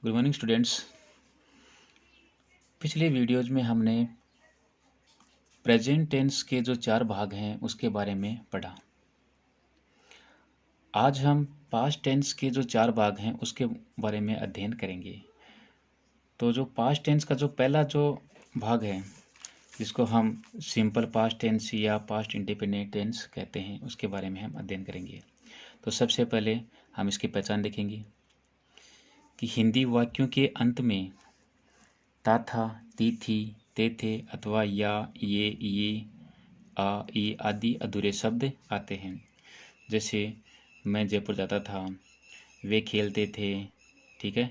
Good morning students. पिछले videos में हमने प्रेजेंट टेंस के जो 4 भाग हैं उसके बारे में पढ़ा। आज हम पास्ट टेंस के जो 4 भाग हैं उसके बारे में अध्ययन करेंगे। तो जो पास्ट टेंस का जो पहला जो भाग है जिसको हम सिंपल पास्ट टेंस या पास्ट इंडिपेंडेंट टेंस कहते हैं उसके बारे में हम अध्ययन करेंगे। तो सबसे पहले हम इसकी पहचान देखेंगे कि हिंदी वाक्यों के अंत में ता था, ती थी, ते थे अथवा या, ये, आ, ई आदि अधूरे शब्द आते हैं। जैसे मैं जयपुर जाता था, वे खेलते थे, ठीक है,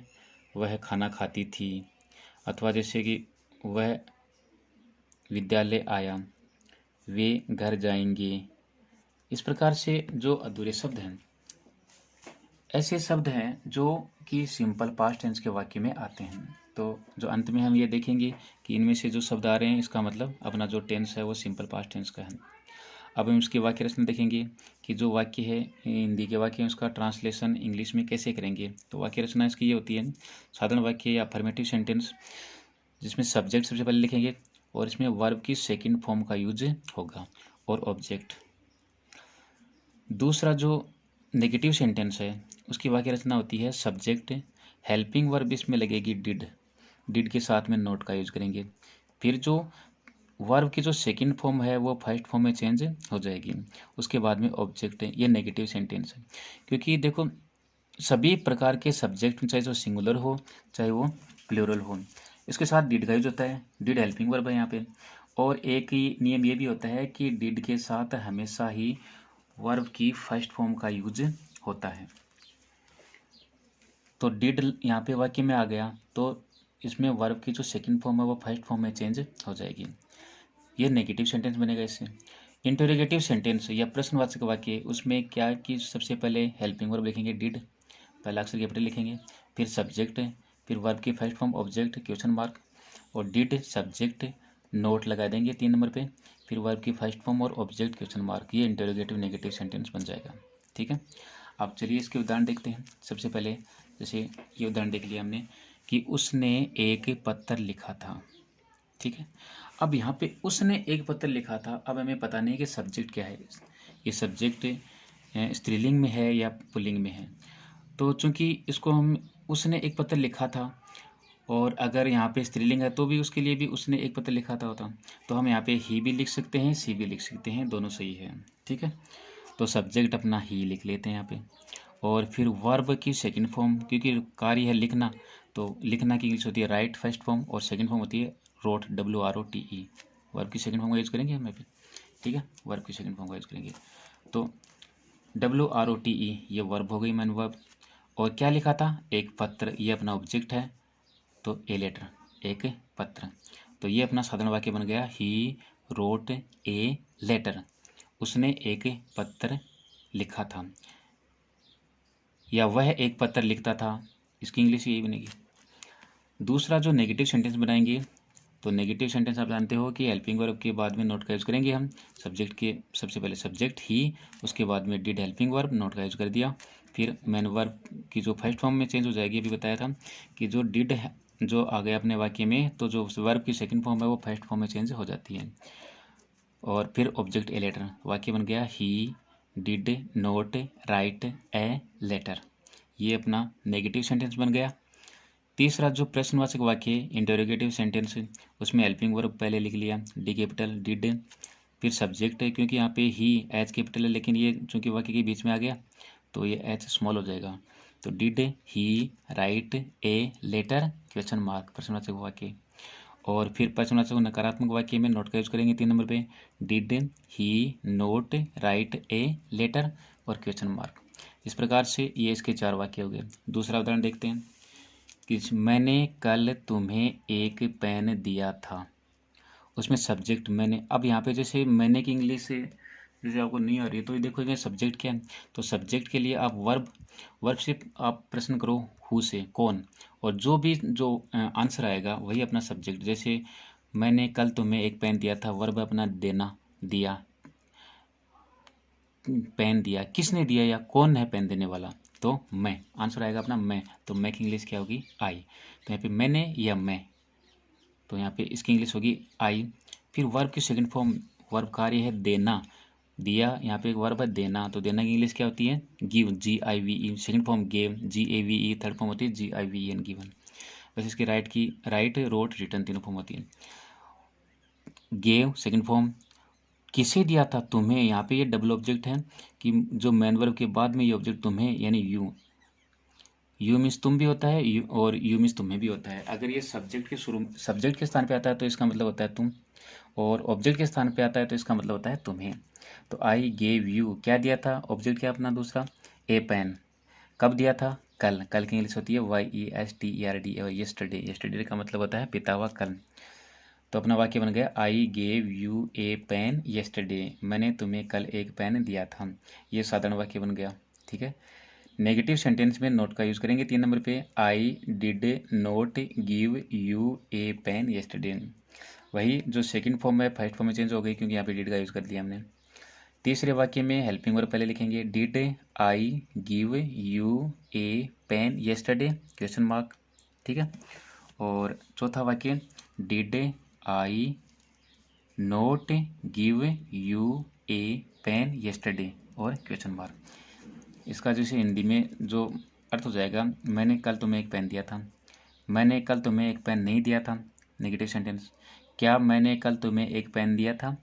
वह खाना खाती थी, अथवा जैसे कि वह विद्यालय आया, वे घर जाएंगे। इस प्रकार से जो अधूरे शब्द हैं ऐसे शब्द हैं जो कि सिंपल पास्ट टेंस के वाक्य में आते हैं। तो जो अंत में हम ये देखेंगे कि इनमें से जो शब्द आ रहे हैं इसका मतलब अपना जो टेंस है वो सिंपल पास्ट टेंस का है। अब हम इसकी वाक्य रचना देखेंगे कि जो वाक्य है हिंदी के वाक्य है उसका ट्रांसलेशन इंग्लिश में कैसे करेंगे। तो वाक्य रचना इसकी ये होती है साधारण वाक्य या अफर्मेटिव सेंटेंस जिसमें सब्जेक्ट सबसे पहले लिखेंगे और इसमें वर्ब की सेकेंड फॉर्म का यूज होगा और ऑब्जेक्ट। दूसरा जो नेगेटिव सेंटेंस है उसकी वाक्य रचना होती है सब्जेक्ट हेल्पिंग वर्ब इसमें लगेगी डिड के साथ में नोट का यूज करेंगे। फिर जो वर्ब की जो सेकंड फॉर्म है वो फर्स्ट फॉर्म में चेंज हो जाएगी। उसके बाद में ऑब्जेक्ट है। ये नेगेटिव सेंटेंस है क्योंकि देखो सभी प्रकार के सब्जेक्ट चाहे जो सिंगुलर हो चाहे वो प्लूरल हो इसके साथ डिड का यूज होता है। डिड हेल्पिंग वर्ब है यहाँ पे। और एक ही नियम ये भी होता है कि डिड के साथ हमेशा ही वर्ब की फर्स्ट फॉर्म का यूज होता है। तो डिड यहाँ पे वाक्य में आ गया तो इसमें वर्ब की जो सेकंड फॉर्म है वो फर्स्ट फॉर्म में चेंज हो जाएगी। ये नेगेटिव सेंटेंस बनेगा। इससे इंटरोगेटिव सेंटेंस या प्रश्नवाचक वाक्य उसमें क्या कि सबसे पहले हेल्पिंग वर्ब लिखेंगे डिड, पहला अक्षर कैपिटल लिखेंगे, फिर सब्जेक्ट, फिर वर्ब की first form object question mark और डिड सब्जेक्ट नोट लगा देंगे 3 नंबर पे, फिर वर्ब की फर्स्ट फॉर्म और ऑब्जेक्ट क्वेश्चन मार्क। ये इंटरोगेटिव नेगेटिव सेंटेंस बन जाएगा। ठीक है, अब चलिए इसके उदाहरण देखते हैं। सबसे पहले जैसे ये उदाहरण देख लिया हमने कि उसने एक पत्र लिखा था। ठीक है, अब यहाँ पे उसने एक पत्र लिखा था। अब हमें पता नहीं कि सब्जेक्ट क्या है। ये सब्जेक्ट स्त्रीलिंग में है या पुल्लिंग में है। तो चूंकि इसको हम उसने एक पत्र लिखा था और अगर यहाँ पे स्त्रीलिंग है तो भी उसके लिए भी उसने एक पत्र लिखा था होता। तो हम यहाँ पे ही भी लिख सकते हैं सी भी लिख सकते हैं, दोनों सही है। ठीक है, तो सब्जेक्ट अपना ही लिख लेते हैं यहाँ पे। और फिर वर्ब की सेकंड फॉर्म क्योंकि कार्य है लिखना तो लिखना की इंग्लिश होती है राइट फर्स्ट फॉर्म और सेकंड फॉर्म होती है रोट WROTE। वर्ब की सेकंड फॉर्म का यूज करेंगे हम यहाँ पे। ठीक है, वर्ब की सेकंड फॉर्म का यूज करेंगे। तो WROTE ये वर्ब हो गई मैन वर्ब। और क्या लिखा था एक पत्र, ये अपना ऑब्जेक्ट है तो ए लेटर एक पत्र। तो ये अपना साधारण वाक्य बन गया ही रोट ए लेटर, उसने एक पत्र लिखा था या वह एक पत्र लिखता था। इसकी इंग्लिश यही बनेगी। दूसरा जो नेगेटिव सेंटेंस बनाएंगे तो नेगेटिव सेंटेंस आप जानते हो कि हेल्पिंग वर्ब के बाद में नोट का यूज करेंगे हम। सब्जेक्ट के सबसे पहले सब्जेक्ट ही, उसके बाद में डिड हेल्पिंग वर्ब नोट का यूज कर दिया। फिर मेन वर्ब की जो फर्स्ट फॉर्म में चेंज हो जाएगी। अभी बताया था कि जो डिड जो आ गया अपने वाक्य में तो जो वर्ब की सेकंड फॉर्म है वो फर्स्ट फॉर्म में चेंज हो जाती है। और फिर ऑब्जेक्ट ए लेटर, वाक्य बन गया he did not write a letter. ये अपना नेगेटिव सेंटेंस बन गया। तीसरा जो प्रश्नवाचक वाक्य इंटरोगेटिव सेंटेंस उसमें हेल्पिंग वर्ब पहले लिख लिया डी कैपिटल डिड, फिर सब्जेक्ट है क्योंकि यहाँ पे ही एच कैपिटल है लेकिन ये चूंकि वाक्य के बीच में आ गया तो ये एच स्मॉल हो जाएगा। तो did he write a letter question mark प्रश्नवाचक वाक्य। और फिर प्रश्नवाचक नकारात्मक वाक्य में नोट का यूज करेंगे 3 नंबर पे did he not write a letter और क्वेश्चन मार्क। इस प्रकार से ये इसके 4 वाक्य हो गए। दूसरा उदाहरण देखते हैं कि मैंने कल तुम्हें एक पेन दिया था। उसमें सब्जेक्ट मैंने, अब यहाँ पे जैसे मैंने की इंग्लिश से जैसे आपको नहीं आ रही है तो ये देखो ये सब्जेक्ट क्या है। तो सब्जेक्ट के लिए आप वर्ब से आप प्रश्न करो हु से कौन, और जो भी जो आंसर आएगा वही अपना सब्जेक्ट। जैसे मैंने कल तुम्हें एक पेन दिया था, वर्ब अपना देना, दिया, पेन दिया, किसने दिया या कौन है पेन देने वाला। तो मैं, आंसर आएगा अपना मैं। तो मैं की इंग्लिश क्या होगी? आई। तो यहाँ पे मैंने या मैं, तो यहाँ पे इसकी इंग्लिश होगी आई। फिर वर्ब की सेकंड फॉर्म, वर्ब कार्य है देना, दिया, यहाँ पे एक वर्ब है देना, तो देना की इंग्लिश क्या होती है? Give, GIVE। Second form gave, GAVE। Third form होती है GIVEN, गिवन। वैसे इसकी राइट, रोट, रिटर्न तीनों फॉर्म होती है। गेव सेकंड फॉर्म, किसे दिया था? तुम्हें। यहाँ पे ये डबल ऑब्जेक्ट है कि जो मेन वर्ब के बाद में ये ऑब्जेक्ट तुम्हें यानी यू मीन्स तुम भी होता है, और यू मीन्स तुम्हें भी होता है। अगर ये सब्जेक्ट के स्थान पे आता है तो इसका मतलब होता है तुम, और ऑब्जेक्ट के स्थान पे आता है तो इसका मतलब होता है तुम्हें। तो आई गेव यू, क्या दिया था? ऑब्जेक्ट क्या अपना दूसरा? ए पेन। कब दिया था? कल। कल की इंग्लिश होती है YESTERD, और यस्टरडे का मतलब होता है बीता हुआ कल। तो अपना वाक्य बन गया I gave you a pen yesterday, मैंने तुम्हें कल एक पेन दिया था। ये साधारण वाक्य बन गया। ठीक है। नेगेटिव सेंटेंस में नोट का यूज करेंगे 3 नंबर पे। I did not give you a pen yesterday. वही जो सेकंड फॉर्म है फर्स्ट फॉर्म में चेंज हो गई, क्योंकि यहाँ पे डिड का यूज कर लिया हमने। तीसरे वाक्य में हेल्पिंग वर्ब पहले लिखेंगे, did I give you a pen yesterday, question mark. ठीक है। और चौथा वाक्य, did I not give you a pen yesterday, और क्वेश्चन मार्क। इसका जैसे हिंदी में जो अर्थ हो जाएगा, मैंने कल तुम्हें एक पेन दिया था, मैंने कल तुम्हें एक पेन नहीं दिया था, नेगेटिव सेंटेंस। क्या मैंने कल तुम्हें एक पेन दिया था,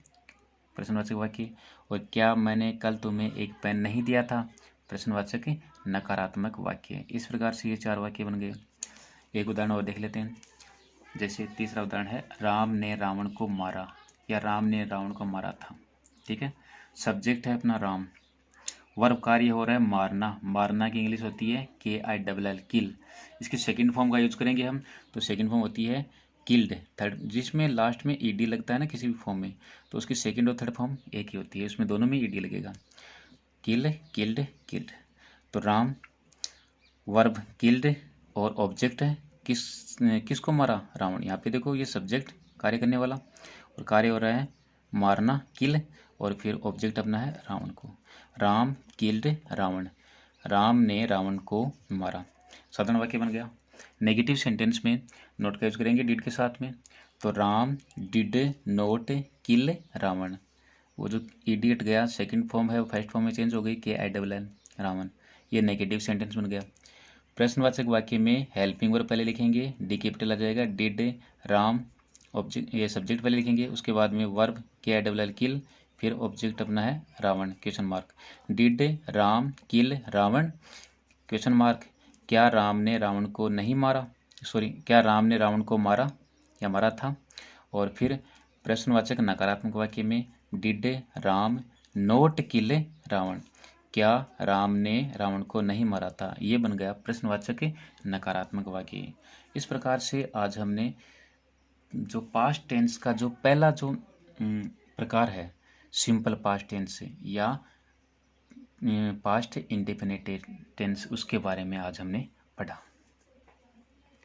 प्रश्नवाचक वाक्य। और क्या मैंने कल तुम्हें एक पेन नहीं दिया था, प्रश्नवाचक नकारात्मक वाक्य। इस प्रकार से ये 4 वाक्य बन गए। एक उदाहरण और देख लेते हैं। जैसे तीसरा उदाहरण है, राम ने रावण को मारा, या राम ने रावण को मारा था। ठीक है। सब्जेक्ट है अपना राम, वर्ब कार्य हो रहा है मारना, मारना की इंग्लिश होती है KILL, किल। इसकी सेकंड फॉर्म का यूज करेंगे हम, तो सेकंड फॉर्म होती है किल्ड। थर्ड, जिसमें लास्ट में ED लगता है ना किसी भी फॉर्म में, तो उसकी सेकंड और थर्ड फॉर्म एक ही होती है, उसमें दोनों में ED लगेगा। किल, किल्ड, किल्ड। तो राम वर्ब किल्ड, और ऑब्जेक्ट है किसको मारा? रावण। यहाँ पे देखो ये सब्जेक्ट कार्य करने वाला, और कार्य हो रहा है मारना, किल, और फिर ऑब्जेक्ट अपना है रावण को। राम किल्ड रावण, राम ने रावण को मारा। साधारण वाक्य बन गया। नेगेटिव सेंटेंस में नोट का यूज करेंगे डिड के साथ में। तो राम डिड नोट किल रावण, वो जो ED हट गया, सेकंड फॉर्म है वो फर्स्ट फॉर्म में चेंज हो गई KILL, रावण। ये नेगेटिव सेंटेंस बन गया। प्रश्नवाचक वाक्य में हेल्पिंग वर्ब पहले लिखेंगे, डी कैपिटल आ जाएगा, डिड राम, ऑब्जेक्ट ये सब्जेक्ट पहले लिखेंगे, उसके बाद में वर्ब KILL किल, फिर ऑब्जेक्ट अपना है Ravan, question mark. Did Ram kill Ravan, question mark. क्या राम ने रावण को नहीं मारा, क्या राम ने रावण को मारा या मारा था। और फिर प्रश्नवाचक नकारात्मक वाक्य में, डिड राम नोट किल रावण, क्या राम ने रावण को नहीं मारा था। ये बन गया प्रश्नवाचक नकारात्मक वाक्य। इस प्रकार से आज हमने जो पास्ट टेंस का जो पहला जो प्रकार है, सिंपल पास्ट टेंस या पास्ट इंडेफिनिट टेंस, उसके बारे में आज हमने पढ़ा।